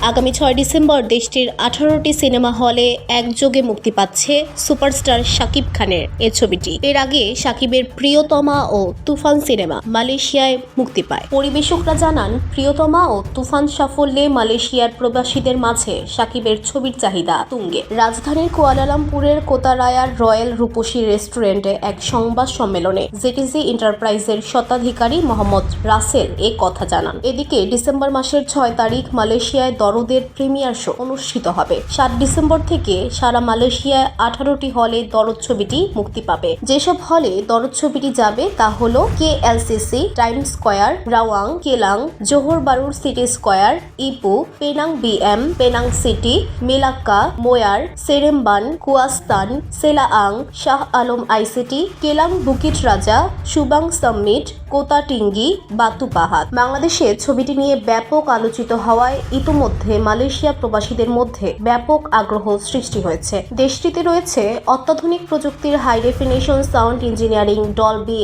আগামী 6 ডিসেম্বর দেশটির 18টি সিনেমা হলে একযোগে মুক্তি পাচ্ছে সুপারস্টার শাকিব খানের এই ছবিটি। এর আগে শাকিবের প্রিয়তমা ও তুফান সিনেমা মালয়েশিয়ায় মুক্তি পায়। পরিবেশকরা জানান, প্রিয়তমা ও তুফান সাফল্যে মালয়েশিয়ার প্রবাসীদের মাঝে শাকিবের ছবির চাহিদা তুঙ্গে। রাজধানীর কুয়ালালামপুরের কোতারায়ার রয়্যাল রূপসী রেস্টুরেন্টে এক সংবাদ সম্মেলনে জেটিজি এন্টারপ্রাইজের স্বত্বাধিকারী মোহাম্মদ রাসেল এ কথা জানান। এদিকে ডিসেম্বর মাসের 6 তারিখ মালয়েশিয়ায় দরদের প্রিমিয়ার শো অনুষ্ঠিত হবে। 7 ডিসেম্বর থেকে সারা মালয়েশিয়ায় 18টি হলে দরদ ছবিটি মুক্তি পাবে। যেসব হলে দরদ ছবিটি যাবে তা হলো KLCC, time square, Rawang, Klang, Johor Bahru city square, Ipoh, Penang BM, Penang city, Melaka, Muar, Seremban, Kuantan, Selayang, Shah Alam ICT, Klang Bukit Raja, Subang summit, কোতাটিঙ্গি, বাতু পাহাড়। বাংলাদেশে ছবিটি নিয়ে ব্যাপক আলোচিত হওয়ায় ইতোমধ্যে মালয়েশিয়া প্রবাসীদের মধ্যে ব্যাপক আগ্রহ সৃষ্টি হয়েছে। দেশটিতে রয়েছে অত্যাধুনিক প্রযুক্তির high definition sound engineering, Dolby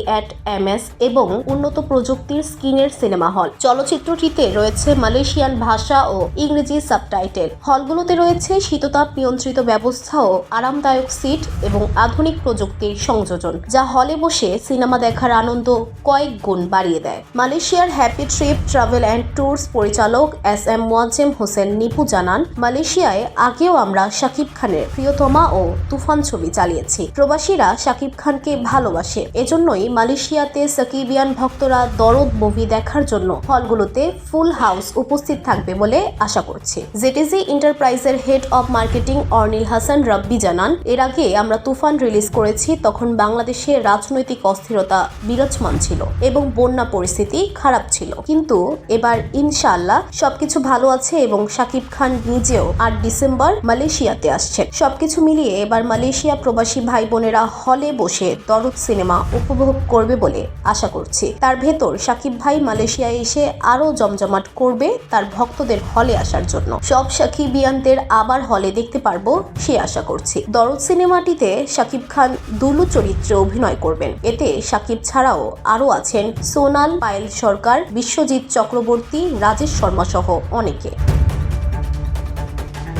MS এবং উন্নত প্রযুক্তির স্ক্রিনের সিনেমা হল। চলচ্চিত্রটিতে রয়েছে মালয়েশিয়ান ভাষা ও ইংরেজি সাবটাইটেল। হলগুলোতে রয়েছে শীততাপ নিয়ন্ত্রিত ব্যবস্থা ও আরামদায়ক সিট এবং আধুনিক প্রযুক্তির সংযোজন, যা হলে বসে সিনেমা দেখার আনন্দ কয়েক গুণ বাড়িয়ে দেয়। মালয়েশিয়ার happy trip travel and tours পরিচালক SM মোয়াজ্জেম হোসেন নিপু জানান, মালয়েশিয়ায় আগেও আমরা শাকিব খানের প্রিয়তমা ও তুফান ছবি চালিয়েছি। প্রবাসীরা শাকিব খানকে ভালোবাসে, এজন্যই মালয়েশিয়াতে সাকিবিয়ান ভক্তরা দরদ মুভি দেখার জন্য হলগুলোতে ফুল হাউস উপস্থিত থাকবে বলে আশা করছি। জেটিজি এন্টারপ্রাইজের head of marketing Ornil Hasan Rabbi জানান, এর আগে আমরা তুফান রিলিজ করেছি, তখন বাংলাদেশে রাজনৈতিক অস্থিরতা বিরাজমান ছিল এবং বন্যা পরিস্থিতি খারাপ ছিল, কিন্তু এবার ইনশাআল্লাহ সবকিছু ভালো আছে এবং শাকিব খান নিজেও 8 ডিসেম্বর মালয়েশিয়াতে আসছেন। সবকিছু মিলিয়ে এবার মালয়েশিয়া প্রবাসী ভাই বোনেরা হলে বসে দরদ সিনেমা উপভোগ করবে বলে আশা করছি। তার ভেতর শাকিব ভাই মালয়েশিয়ায় এসে আরো জমজমাট করবে তার ভক্তদের হলে আসার জন্য। সব শাকিবিয়ানদের আবার হলে দেখতে পারবো সে আশা করছি। দরদ সিনেমাটিতে শাকিব খান দুলু চরিত্রে অভিনয় করবেন। এতে শাকিব ছাড়াও আরো আছেন সোনাল, পায়েল সরকার, বিশ্বজিৎ চক্রবর্তী, রাজেশ শর্মা সহ অনেকে।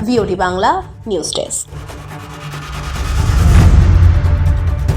VOD Bangla news desk.